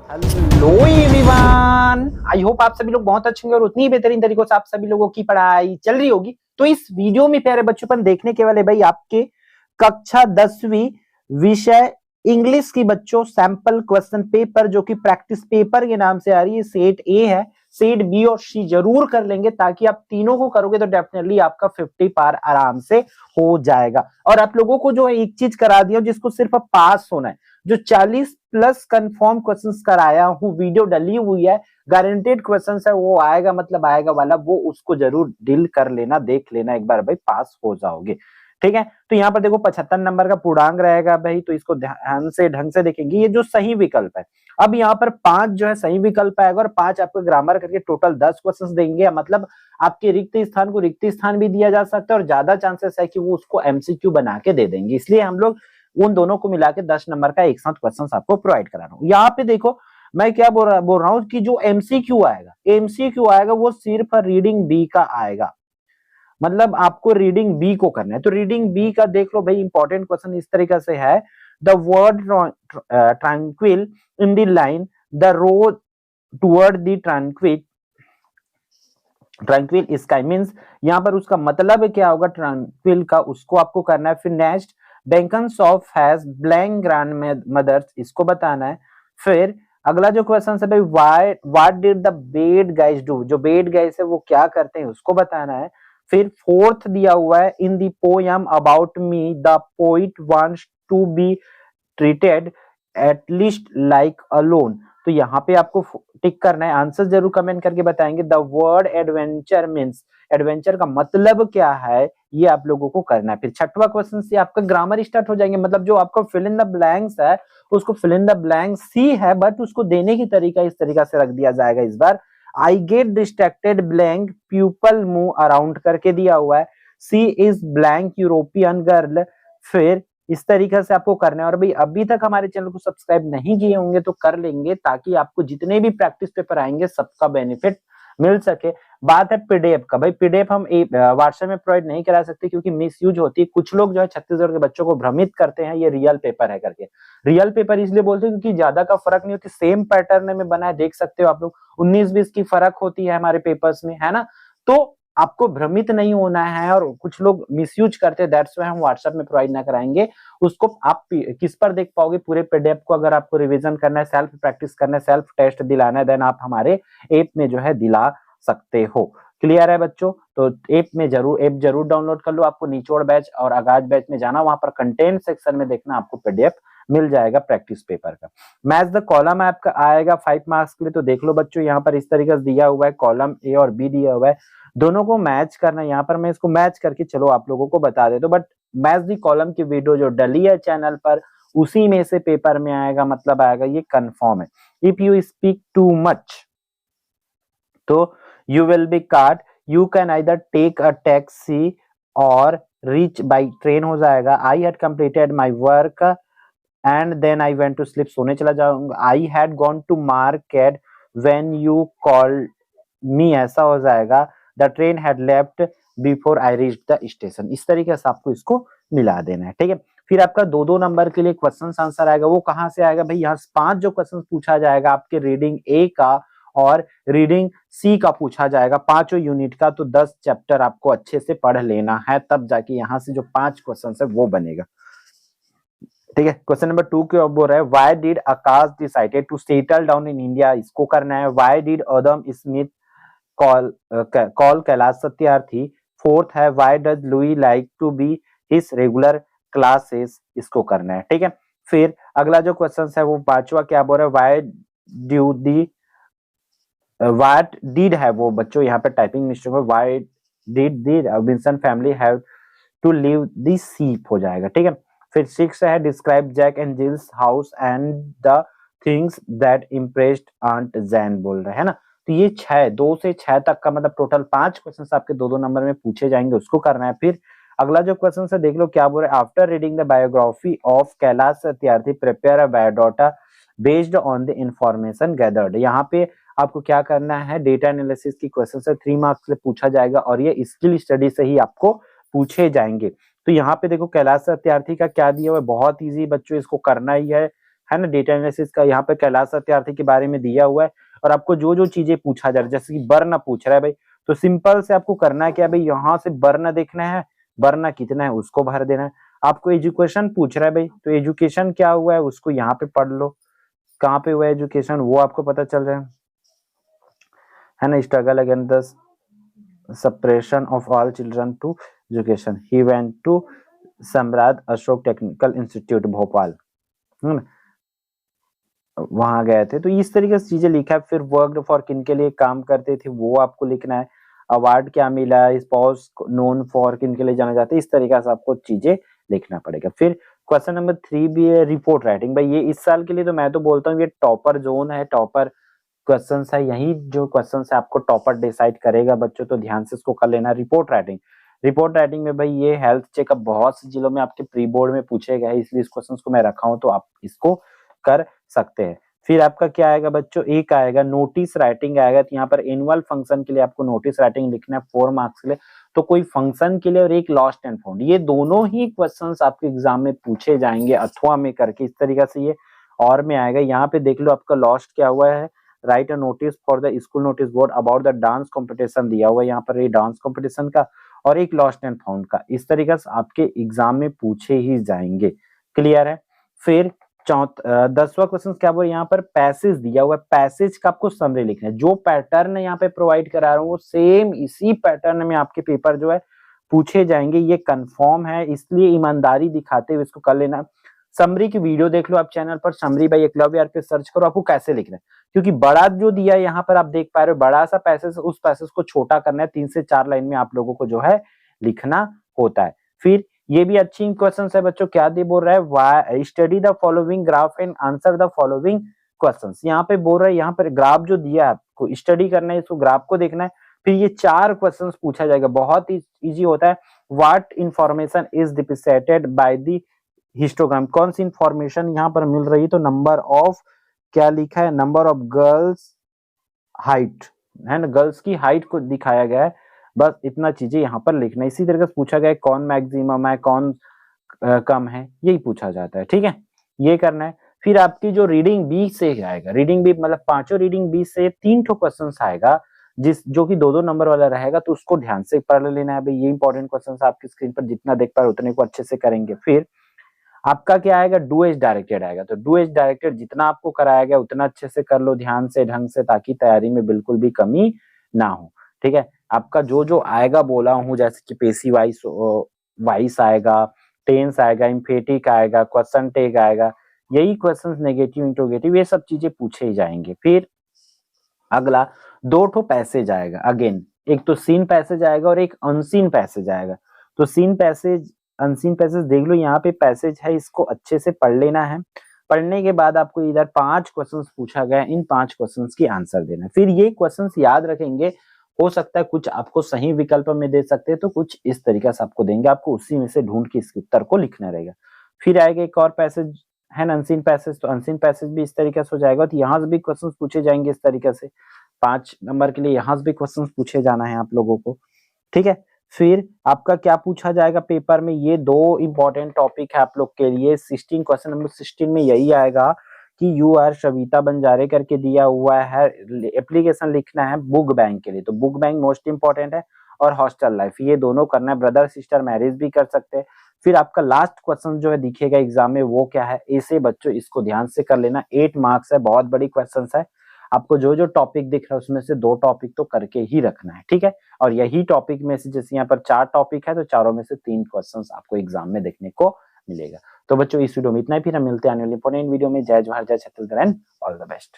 Hello everyone, I hope आप सभी लोग बहुत अच्छे होंगे और उतनी ही बेहतरीन तरीकों से आप सभी लोगों की पढ़ाई चल रही होगी। तो इस वीडियो में प्यारे बच्चों पर देखने के वाले भाई आपके कक्षा 10वीं विषय इंग्लिश की बच्चों सैंपल क्वेश्चन पेपर जो कि प्रैक्टिस पेपर के नाम से आ रही है। सेट ए है, सेट बी और सी जरूर कर लेंगे ताकि आप तीनों को करोगे तो डेफिनेटली आपका 50 पार आराम से हो जाएगा। और आप लोगों को जो है एक चीज करा दिया जिसको सिर्फ अब पास होना है, जो 40 प्लस कंफर्म क्वेश्चंस कराया हूं, वीडियो डली हुई है, गारंटेड क्वेश्चंस है, वो आएगा मतलब आएगा वाला, वो उसको जरूर डील कर लेना, देख लेना एक बार भाई, पास हो जाओगे। ठीक है, तो यहाँ पर देखो 75 नंबर का पूर्णांक रहेगा भाई, तो इसको ध्यान से ढंग से देखेंगे। ये जो सही विकल्प है, अब यहाँ पर 5 जो है सही विकल्प आएगा और 5 आपको ग्रामर करके टोटल 10 क्वेश्चंस देंगे। मतलब आपके रिक्त स्थान को रिक्त स्थान भी दिया जा सकता है और ज्यादा चांसेस है कि वो उसको एमसीक्यू बना के दे देंगे, इसलिए हम लोग उन दोनों को मिला के 10 नंबर का एक साथ क्वेश्चन आपको प्रोवाइड करा रहा हूं। यहाँ पे देखो मैं क्या बोल रहा हूँ कि जो एमसीक्यू आएगा वो सिर्फ रीडिंग बी का आएगा। मतलब आपको रीडिंग बी को करना है, तो रीडिंग बी का देख लो भाई, इंपॉर्टेंट क्वेश्चन इस तरीके से है। The word tranquil in the line the road toward the tranquil sky means, यहाँ पर उसका मतलब क्या होगा ट्रैंक्विल का, उसको आपको करना है। फिर next blanks of has blank grand mothers, इसको बताना है। फिर अगला जो क्वेश्चन है भाई, why what did the bad guys do, जो बेड गाइज है वो क्या करते हैं उसको बताना है। फिर फोर्थ दिया हुआ है, in the poem about me the poet wants to be treated at least like alone, तो यहाँ पे आपको टिक करना है। आंसर जरूर कमेंट करके बताएंगे। The word adventure means, adventure का मतलब क्या है ये आप लोगों को करना है। फिर छठवां क्वेश्चन से आपका ग्रामर स्टार्ट हो जाएंगे, मतलब जो आपका फिल इन द ब्लैंक्स है उसको फिल इन द ब्लैंक्स सी है, बट उसको देने की तरीका इस तरीका से रख दिया जाएगा इस बार। I get distracted blank people move around करके दिया हुआ है। She is blank European girl, फिर इस तरीके से आपको करना है। और भाई अभी तक हमारे चैनल को सब्सक्राइब नहीं किए होंगे तो कर लेंगे ताकि आपको जितने भी प्रैक्टिस पेपर आएंगे सबका बेनिफिट मिल सके। बात है पीडीएफ का, भाई पीडीएफ हम व्हाट्सएप में प्रोवाइड नहीं करा सकते क्योंकि मिस यूज होती है। कुछ लोग जो है छत्तीसगढ़ के बच्चों को भ्रमित करते हैं ये रियल पेपर है करके। रियल पेपर इसलिए बोलते हैं क्योंकि ज्यादा का फर्क नहीं होती, सेम पैटर्न में बना है, देख सकते हो आप लोग, 19-20 की फर्क होती है हमारे पेपर्स में, है ना। तो आपको भ्रमित नहीं होना है, और कुछ लोग मिसयूज करते हैं, दैट्स व्हाई हम व्हाट्सएप में प्रोवाइड ना कराएंगे। उसको आप किस पर देख पाओगे पूरे पीडीएफ को, अगर आपको रिवीजन करना है, सेल्फ प्रैक्टिस करना है, सेल्फ टेस्ट दिलाना है, देन आप हमारे ऐप में जो है दिला सकते हो। क्लियर है बच्चों, तो ऐप जरूर डाउनलोड कर लो। आपको निचोड़ बैच और आगाज बैच में जाना, वहां पर कंटेंट सेक्शन में देखना, आपको पीडीएफ मिल जाएगा प्रैक्टिस पेपर का। मैच द कॉलम आपका आएगा 5 मार्क्स के लिए, तो देख लो बच्चों यहाँ पर इस तरीके से दिया हुआ है, कॉलम ए और बी दिया हुआ है, दोनों को मैच करना है। यहाँ पर मैं इसको मैच करके चलो आप लोगों को बता देता हूँ, बट मैच दी कॉलम की वीडियो जो डली है चैनल पर उसी में से पेपर में आएगा, मतलब आएगा, ये कंफर्म है। If you speak too much तो you will be card, you can either take a taxi और रीच बाई ट्रेन हो जाएगा। I had completed my work and then I went to sleep, सोने चला जाऊंगा। I had gone to market when you called me, ऐसा हो जाएगा। The train had left before I reach the station. इस तरीके से आपको इसको मिला देना है, ठीक है। फिर आपका 2-2 नंबर के लिए क्वेश्चन आंसर आएगा, वो कहां से आएगा भाई, यहाँ 5 जो क्वेश्चन पूछा जाएगा आपके रीडिंग ए का और रीडिंग सी का पूछा जाएगा, पांचों यूनिट का। तो 10 चैप्टर आपको अच्छे से पढ़ लेना है, तब जाके यहाँ से जो 5 क्वेश्चन है वो बनेगा, ठीक है। क्वेश्चन नंबर 2 के बोल रहा है, why did Akash decided to settle down in India, इसको करना है। Why did Adam Smith call Kailash Satyarthi. Fourth है, why does Louis like to be his regular classes, इसको करना है, ठीक है। फिर अगला जो क्वेश्चन है वो 5वां क्या बोल रहा है, why do the what did है, वो बच्चों यहाँ पे टाइपिंग मिस्टेक है, why did the Robinson family have to leave the ship हो जाएगा, ठीक है। फिर 6 है, describe Jack and Jill's house and the things that impressed aunt Jane, बोल रहे हैं ना। तो ये 2 से 6 तक का मतलब टोटल 5 क्वेश्चन आपके 2-2 नंबर में पूछे जाएंगे, उसको करना है। फिर अगला जो क्वेश्चन है देख लो क्या बोल रहे हैं, after reading the biography of Kailash Satyarthi prepare a biodata based on the information gathered. यहाँ पे आपको क्या करना है, डेटा एनालिसिस की क्वेश्चन से 3 मार्क्स से पूछा जाएगा और ये स्किल स्टडी से ही आपको पूछे जाएंगे। तो यहाँ पे देखो कैलाश सत्यार्थी का क्या दिया हुआ है, बहुत इजी बच्चों, इसको करना ही है। है ना, डेटा एनालिसिस का यहाँ पे कैलाश सत्यार्थी के बारे में दिया हुआ है। और आपको जो जो चीजें पूछा जा रहा है, जैसे कि वर्ण पूछ रहा है भाई, तो सिंपल से आपको करना है क्या भाई, यहाँ से वर्ण देखना है, वर्ण कितना है उसको भर देना है। आपको एजुकेशन पूछ रहा है भाई, तो एजुकेशन क्या हुआ है उसको यहाँ पे पढ़ लो, कहाँ पे हुआ है एजुकेशन वो आपको पता चल रहा है ना। Struggle against the suppression of all children to education, he went to Samrat Ashok technical institute Bhopal, वहां गए थे। तो इस तरीके से चीजें लिखा है। फिर वर्क फॉर किन के लिए काम करते थे वो आपको लिखना है, अवार्ड क्या मिला, स्पाउस नोन फॉर किन के लिए जाना जाता है, इस तरीके से आपको चीजें लिखना पड़ेगा। फिर क्वेश्चन नंबर 3 भी है रिपोर्ट राइटिंग। भाई ये इस साल के लिए तो मैं तो बोलता हूँ ये टॉपर जोन है, टॉपर क्वेश्चन है, यही जो क्वेश्चन है आपको टॉपर डिसाइड करेगा बच्चों, तो ध्यान से इसको कर लेना। रिपोर्ट राइटिंग, रिपोर्ट राइटिंग में भाई ये हेल्थ चेकअप बहुत से जिलों में आपके प्री बोर्ड में पूछे गए, इसलिए इस क्वेश्चन को मैं रखा हूं, तो आप इसको कर सकते हैं। फिर आपका क्या आएगा बच्चों, एक आएगा नोटिस राइटिंग आएगा। तो यहाँ पर एनुअल फंक्शन के लिए आपको नोटिस राइटिंग लिखना है 4 मार्क्स के लिए। तो कोई फंक्शन के लिए और एक लॉस्ट एंड फाउंड, ये दोनों ही क्वेश्चंस आपके एग्जाम में पूछे जाएंगे अथवा में करके, इस तरीके से ये और में आएगा। यहाँ पे देख लो आपका लॉस्ट क्या हुआ है, right a notice for the school notice board about the dance competition दिया हुआ है यहाँ पर, ये डांस कॉम्पिटिशन का और एक लॉस्ट एंड फाउंड का, इस तरीके से आपके एग्जाम में पूछे ही जाएंगे। क्लियर है। फिर 10वां क्वेश्चन क्या बोल यहाँ पर, पैसेज दिया हुआ है, पैसेज का आपको समरी लिखना है। जो पैटर्न यहाँ पे प्रोवाइड करा रहा हूँ वो सेम इसी पैटर्न में आपके पेपर जो है पूछे जाएंगे, ये कंफर्म है, इसलिए ईमानदारी दिखाते हुए इसको कर लेना। समरी की वीडियो देख लो आप चैनल पर, समरी बाय एकलव्य पे सर्च करो, आपको कैसे लिखना है, क्योंकि बड़ा जो दिया है यहाँ पर आप देख पा रहे हो, बड़ा सा पैसेज, उस पैसेज को छोटा करना है, 3 से 4 लाइन में आप लोगों को जो है लिखना होता है। फिर ये भी अच्छी क्वेश्चन है बच्चों, क्या दे बोल रहा है, study the following graph and answer the following questions. यहाँ पे बोल रहा है, यहाँ पर ग्राफ जो दिया है आपको स्टडी करना है, इसको ग्राफ को देखना है। फिर ये 4 क्वेश्चंस पूछा जाएगा, बहुत ही इजी होता है। What information is depicted by the histogram, कौन सी इंफॉर्मेशन यहाँ पर मिल रही है, तो नंबर ऑफ, क्या लिखा है, नंबर ऑफ गर्ल्स हाइट, है ना, गर्ल्स की हाइट को दिखाया गया है। बस इतना चीजें यहाँ पर लिखना है। इसी तरीके से पूछा गया है कौन मैक्सिमम है, कौन कम है, यही पूछा जाता है। ठीक है, ये करना है। फिर आपकी जो रीडिंग 20 से आएगा, रीडिंग भी मतलब पांचों रीडिंग 20 से 3 ठो क्वेश्चन आएगा, जिस जो कि 2-2 नंबर वाला रहेगा, तो उसको ध्यान से पढ़ लेना है भाई। ये इंपॉर्टेंट क्वेश्चन आपकी स्क्रीन पर जितना देख पा रहे उतने को अच्छे से करेंगे। फिर आपका क्या आएगा, डू एज डायरेक्टेड आएगा। तो डू एज डायरेक्टेड जितना आपको कराया गया उतना अच्छे से कर लो, ध्यान से, ढंग से, ताकि तैयारी में बिल्कुल भी कमी ना हो। ठीक है, आपका जो जो आएगा बोला हूँ, जैसे कि पेशी वाइस वाइस आएगा, टेंस आएगा, इम्फेटिक आएगा, क्वेश्चन टेग आएगा, यही क्वेश्चन नेगेटिव इंट्रोगेटिव ये सब चीजें पूछे ही जाएंगे। फिर अगला 2 ठो पैसेज आएगा, अगेन एक तो सीन पैसेज आएगा और एक अनसीन पैसेज आएगा। तो सीन पैसेज अनसीन पैसेज देख लो, यहाँ पे पैसेज है, इसको अच्छे से पढ़ लेना है। पढ़ने के बाद आपको इधर 5 क्वेश्चंस पूछा गया, इन 5 क्वेश्चंस की आंसर देना है। फिर ये क्वेश्चंस याद रखेंगे, हो सकता है कुछ आपको सही विकल्प में दे सकते हैं, तो कुछ इस तरीके से आपको देंगे, आपको उसी में से ढूंढ के इसके उत्तर को लिखना रहेगा। फिर आएगा एक और पैसेज है ना, अनसीन पैसेज। तो अनसीन पैसेज भी इस तरीके से हो जाएगा, तो यहाँ से भी क्वेश्चन पूछे जाएंगे इस तरीके से। 5 नंबर के लिए यहाँ से भी क्वेश्चन पूछे जाना है आप लोगों को। ठीक है, फिर आपका क्या पूछा जाएगा पेपर में, ये 2 इंपॉर्टेंट टॉपिक है आप लोग के लिए। 16 क्वेश्चन नंबर 16 में यही आएगा कि यू आर सविता बंजारे करके दिया हुआ है, एप्लीकेशन लिखना है बुक बैंक के लिए। तो बुक बैंक मोस्ट इंपॉर्टेंट है, और हॉस्टल लाइफ, ये दोनों करना है। ब्रदर सिस्टर मैरिज भी कर सकते हैं। फिर आपका लास्ट क्वेश्चन जो है दिखेगा एग्जाम में, वो क्या है, ऐसे बच्चों इसको ध्यान से कर लेना। 8 मार्क्स है, बहुत बड़ी क्वेश्चन है। आपको जो जो टॉपिक दिख रहा है उसमें से 2 टॉपिक तो करके ही रखना है। ठीक है, और यही टॉपिक में से, जैसे यहाँ पर 4 टॉपिक है, तो चारों में से 3 क्वेश्चंस आपको एग्जाम में देखने को मिलेगा। तो बच्चों इस वीडियो में इतना ही, फिर हम मिलते हैं आने वाले इंपॉर्टेंट वीडियो में। जय जवाहर, जय Chhattisgarh and all the best.